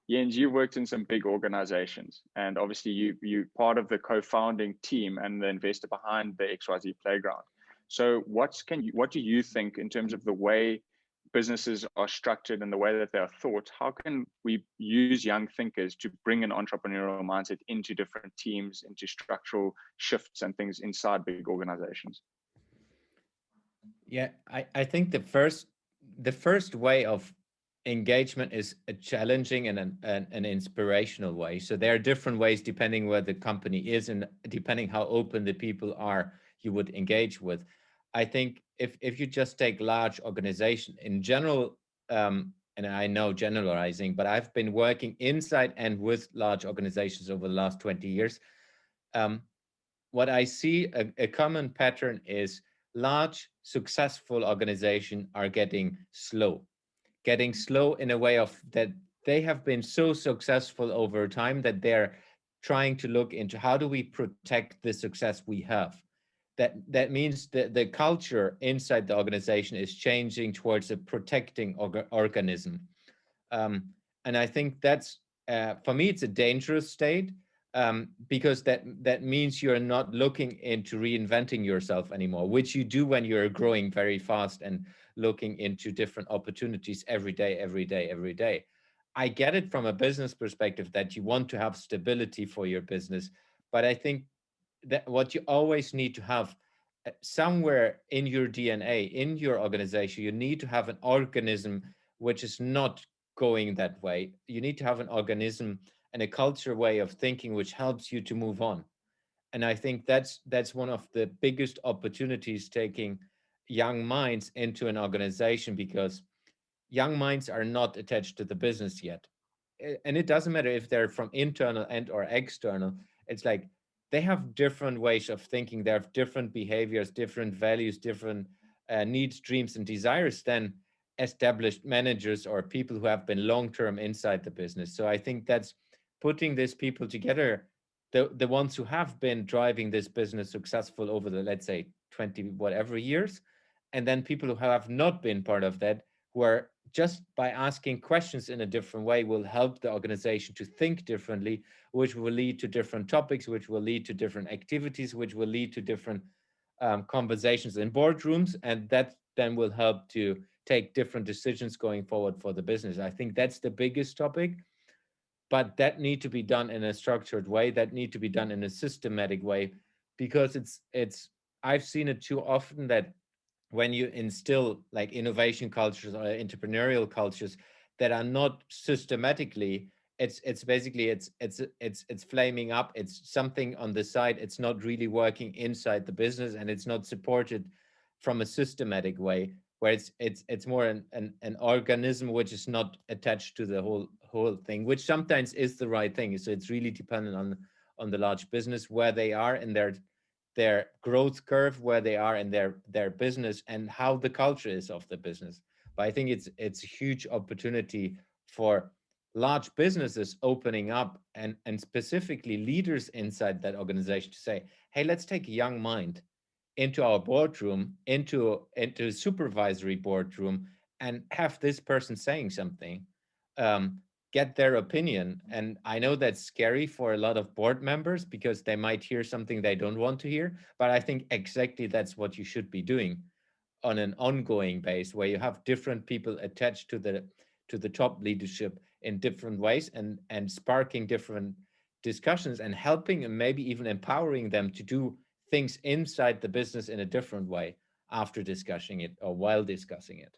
Jens, you worked in some big organizations, and obviously you part of the co-founding team and the investor behind the XYZ playground. So what do you think in terms of the way businesses are structured and the way that they are thought? How can we use young thinkers to bring an entrepreneurial mindset into different teams, into structural shifts and things inside big organizations? Yeah, I think the first way of engagement is a challenging and an inspirational way. So there are different ways depending where the company is and depending how open the people are you would engage with. I think if you just take large organization in general, and I know generalizing, but I've been working inside and with large organizations over the last 20 years. Um, what I see a common pattern is large, successful organizations are getting slow in a way of that they have been so successful over time that they're trying to look into how do we protect the success we have. That means that the culture inside the organization is changing towards a protecting organism. um, and I think that's for me it's a dangerous state, because that means you're not looking into reinventing yourself anymore, which you do when you're growing very fast and looking into different opportunities every day, every day, every day. I get it from a business perspective that you want to have stability for your business, but I think that what you always need to have somewhere in your DNA, in your organization, you need to have an organism which is not going that way. You need to have an organism and a culture way of thinking which helps you to move on. And I think that's one of the biggest opportunities taking young minds into an organization, because young minds are not attached to the business yet. And it doesn't matter if they're from internal and or external. It's like they have different ways of thinking, they have different behaviors, different values, different needs, dreams and desires than established managers or people who have been long term inside the business. So I think that's putting these people together, the ones who have been driving this business successful over the, let's say, 20 whatever years, and then people who have not been part of that, who are just by asking questions in a different way will help the organization to think differently, which will lead to different topics, which will lead to different activities, which will lead to different conversations in boardrooms, and that then will help to take different decisions going forward for the business. I think that's the biggest topic, but that need to be done in a structured way, that need to be done in a systematic way, because it's I've seen it too often that when you instill like innovation cultures or entrepreneurial cultures that are not systematically, it's basically it's flaming up, it's something on the side, it's not really working inside the business, and it's not supported from a systematic way, where it's more an organism which is not attached to the whole thing, which sometimes is the right thing. So it's really dependent on the large business, where they are in their growth curve, where they are in their business, and how the culture is of the business. But I think it's a huge opportunity for large businesses opening up, and specifically leaders inside that organization, to say, hey, let's take a young mind into our boardroom, into a supervisory boardroom, and have this person saying something, um, get their opinion. And I know that's scary for a lot of board members because they might hear something they don't want to hear, but I think exactly that's what you should be doing on an ongoing base, where you have different people attached to the top leadership in different ways, and sparking different discussions, and helping and maybe even empowering them to do things inside the business in a different way after discussing it or while discussing it.